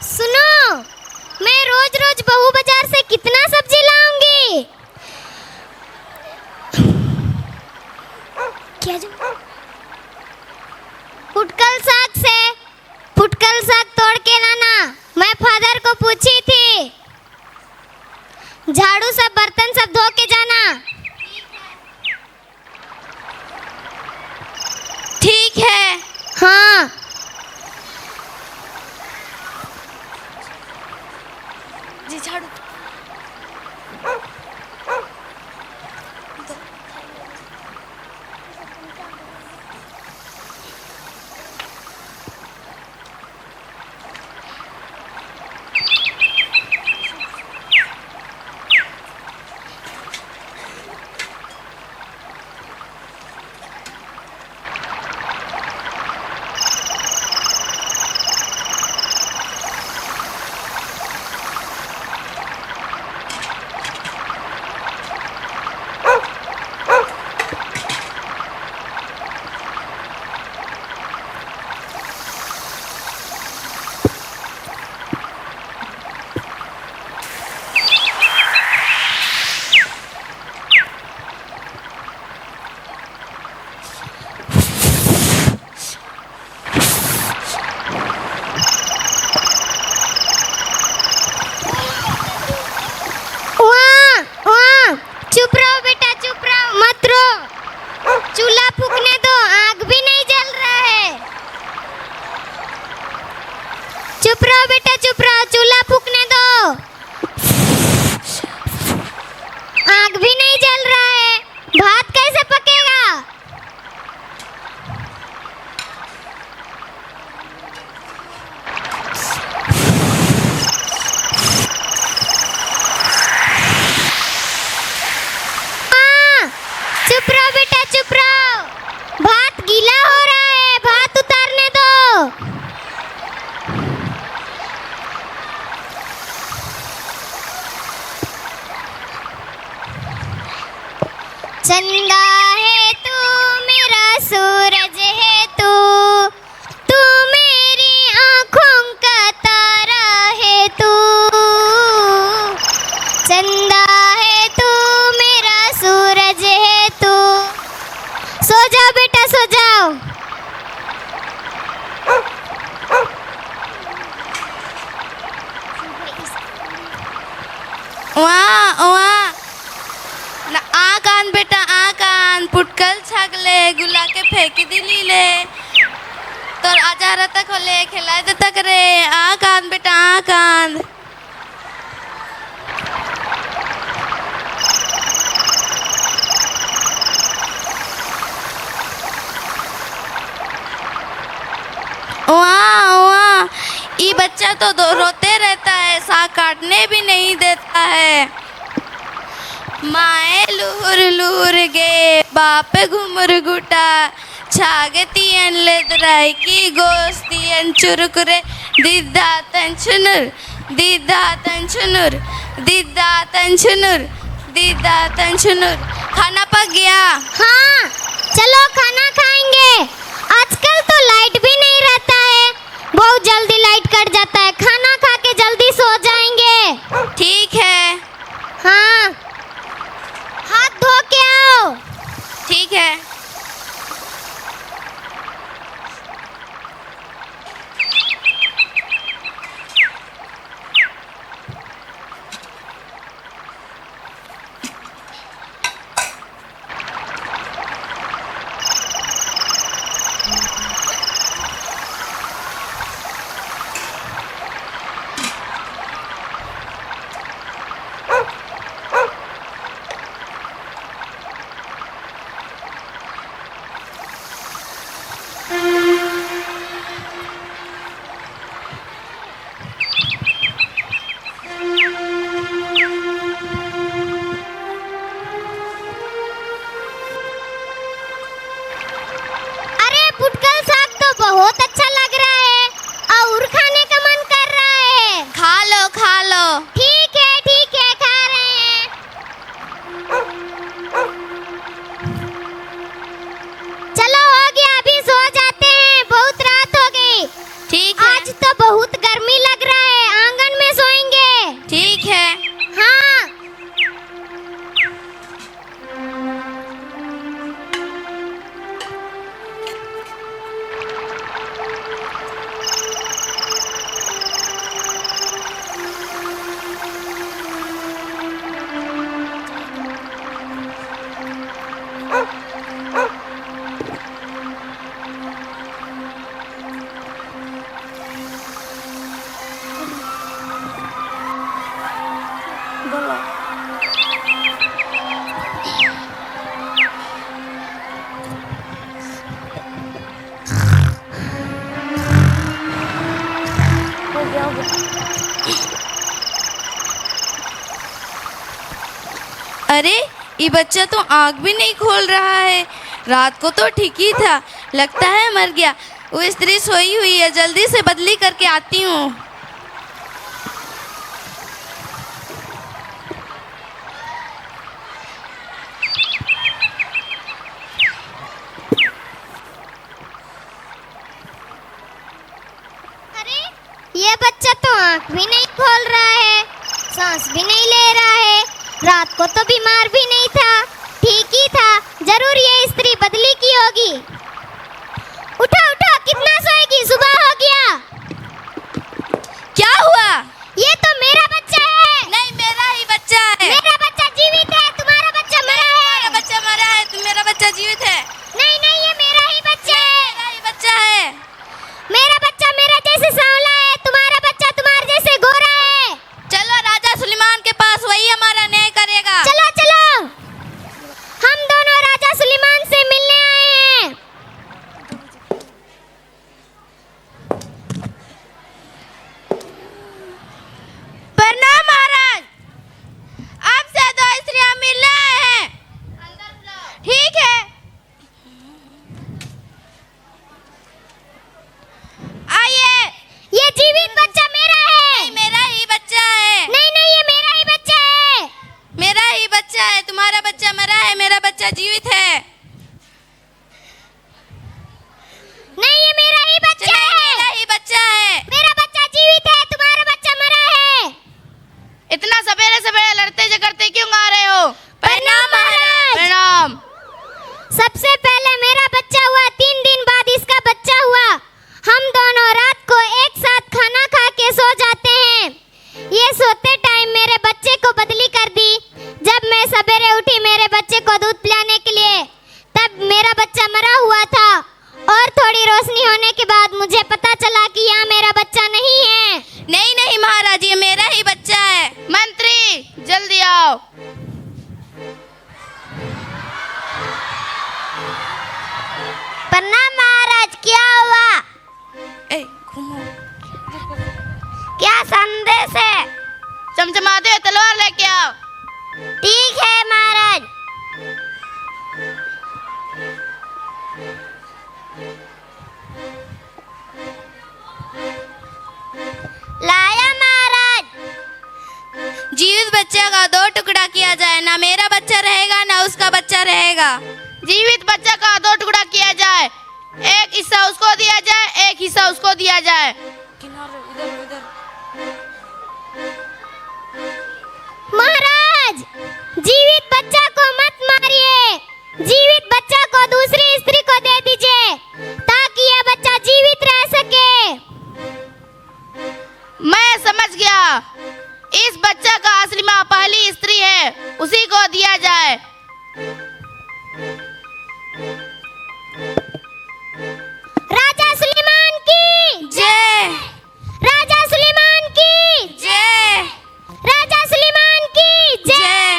सुनो, मैं रोज रोज बहू बाजार से कितना सब्जी लाऊंगी? क्या जो फुटकल साग तोड़ के लाना। मैं फादर को पूछी थी। झाड़ू सब बर्तन सब धो के जाना। ठीक है। हाँ। जी झाड़ू चुप रहो बेटा, चुप रहो, मत रो। चूल्हा फूकने दो, आग भी नहीं जल रहा है। चुप रहो बेटा, चुप रहो, चूल्हा फूकने दो। आग भी नहीं जल रहा है, भात कैसे पकेगा? चुप रहो बेटा, चुप रहो, भात गीला हो रहा है, भात उतारने दो। चंदा है तू, मेरा सूरज है तू मेरी आँखों का तारा है तू। चंदा है तू, मेरा सूरज है तू। सो जाओ बेटा, सो जाओ। आकान बेटा आकान पुटकल छागले गुला के फेंक दिली ले तोर आजार तक होले खिलाए दे तक रे। आकान बेटा आकान वहाँ ये बच्चा तो रोते रहता है, साग काटने भी नहीं देता है। माए लूर लूर गे बाप घुमर गुटा छागतियन लेदराई की गोस्तियन चुरुकुरे दिद्दा तंचुनुर दिद्दा तंचुनुर दिद्दा तंचुनुर दिद्दा तंचुनुर। खाना पक गया? हाँ, चलो खाना खाएंगे। आजकल तो लाइट भी नहीं रहता है, बहुत जल्दी लाइट कट जाता है। खाना खा के जल्दी सो जाएंगे। ठीक है। हाँ, हाथ धो के आओ। ठीक है। बहुत अच्छा लग रहा है और खाने का मन कर रहा है। खा लो खा लो। ठीक है खा रहे हैं। चलो हो गया, अभी सो जाते हैं, बहुत रात हो गई। ठीक है। आज तो बहुत गर्मी लग रहा है, अरे ये बच्चा तो आँख भी नहीं खोल रहा है। रात को तो ठीक ही था, लगता है मर गया। वो स्त्री सोई हुई है, जल्दी से बदली करके आती हूँ। अरे ये बच्चा तो आँख भी नहीं खोल रहा है, सांस भी नहीं ले रहा है। रात को तो बीमार भी नहीं था, ठीक ही था। जरूर ये स्त्री बदली की होगी। उठो उठो, कितना सोएगी, सुबह हो गया। क्या हुआ? ये तो मेरा बच्चा है। नहीं, मेरा ही बच्चा है। मेरा बच्चा जीवित है, तुम्हारा बच्चा मरा है। मेरा बच्चा मरा है, मेरा बच्चा जीवित है। नहीं नहीं, ये मेरा ही बच्चा है। मेरा ही बच्चा है। मेरा बच्चा मेरा जैसे सांवला है, तुम्हारा बच्चा तुम्हारे जैसे गोरा है। चलो राजा सुलेमान के पास, वही हमारा न्याय करेगा। चलो चलो, हम दोनों राजा सुलेमान से मिलने आए हैं। प्रणाम महाराज, आपसे दो स्त्रियां मिलने आए हैं। ठीक है, आइए। ये जीवित बच्चा मेरा है। नहीं, मेरा ही बच्चा है। नहीं नहीं, ये मेरा ही बच्चा है। मेरा ही बच्चा है, तुम्हारा बच्चा मरा है, मेरा बच्चा जीवित है। नहीं, ये मेरा ही बच्चा नहीं, है। मेरा ही बच्चा है। मेरा बच्चा जीवित है, तुम्हारा बच्चा मरा है। इतना सवेरे सवेरे लड़ते झगड़ते क्यों आ रहे हो? प्रणाम महाराज। प्रणाम। सबसे पहले मेरा बच्चा हुआ, 3 दिन बाद इसका बच्चा हुआ। हम दोनों रात को एक साथ खाना खा के सो जाते हैं। ये सोते टाइम मेरे बच्चे को बदली कर दी। जब मैं सवेरे उठी मेरे बच्चे को दूध पिलाने के लिए, तब मेरा बच्चा मरा हुआ था। और थोड़ी रोशनी होने के बाद मुझे पता चला कि यहाँ मेरा बच्चा नहीं है। नहीं नहीं महाराज, ये मेरा ही बच्चा है। मंत्री जल्दी आओ। प्रणाम महाराज, क्या हुआ? ए, घूमो। क्या संदेश है? चमचमाते हुए तलवार लेके आओ। ठीक है महाराज। लाया महाराज। जीवित बच्चे का 2 टुकड़ा किया जाए, ना मेरा बच्चा रहेगा ना उसका बच्चा रहेगा। जीवित बच्चा का 2 टुकड़ा किया जाए, एक हिस्सा उसको दिया जाए, एक हिस्सा उसको दिया जाए। महाराज, जीवित बच्चा को मत मारिए। जीवित बच्चा को दूसरी स्त्री को दे दीजिए, ताकि यह बच्चा जीवित रह सके। मैं समझ गया, इस बच्चा का असली माँ पहली स्त्री है, उसी को दिया जाए। राजा सुलेमान की जय। राजा सुलेमान की जय। राजा सुलेमान की जय।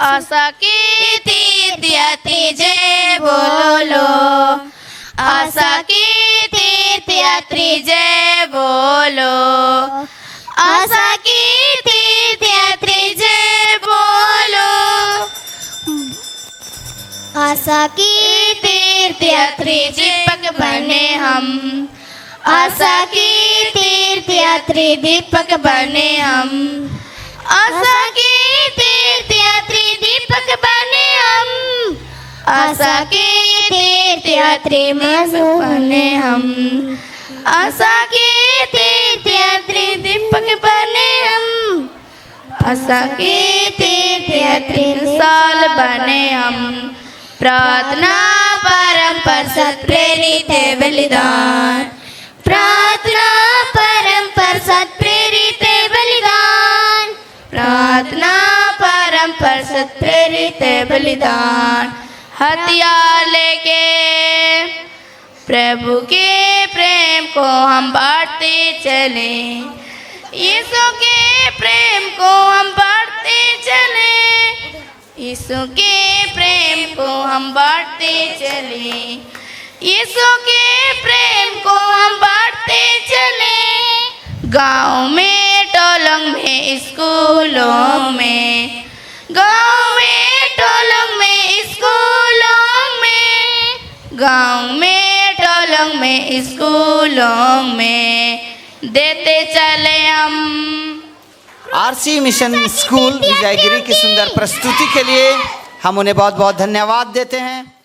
आशा की तीर्थयात्री जय बोलो, आशा की तीर्थयात्री जय बोलो, आशा की तीर्थयात्री जय बोलो। आशा की तीर्थयात्री दीपक बने हम, आशा की तीर्थयात्री दीपक बने हम, आशा की तीर्थयात्री दीपक बने हम, आशा की तीर्थयात्री मजहब बने हम, आशा की तीर्थयात्री दीपक बने हम, आशा की तीर्थयात्री साल बने हम। प्रार्थना परम प्रसाद प्रेरित है बलिदान, प्रार्थना परम प्रसाद प्रेरित है बलिदान, प्रार्थना पर सत प्रेरित बलिदान, हथियार लेके प्रभु के प्रेम को हम बांटते चले, यीशु के प्रेम को हम बांटते चले, यीशु के प्रेम को हम बांटते चले, यीशु के प्रेम को हम बांटते चले। गाँव में, टोलों में, स्कूलों में, गाँव में, टोलों में, स्कूलों में, गाँव में, टोलों में, स्कूलों में देते चले हम। आरसी मिशन स्कूल विजयगिरी की सुंदर प्रस्तुति के लिए हम उन्हें बहुत बहुत धन्यवाद देते हैं।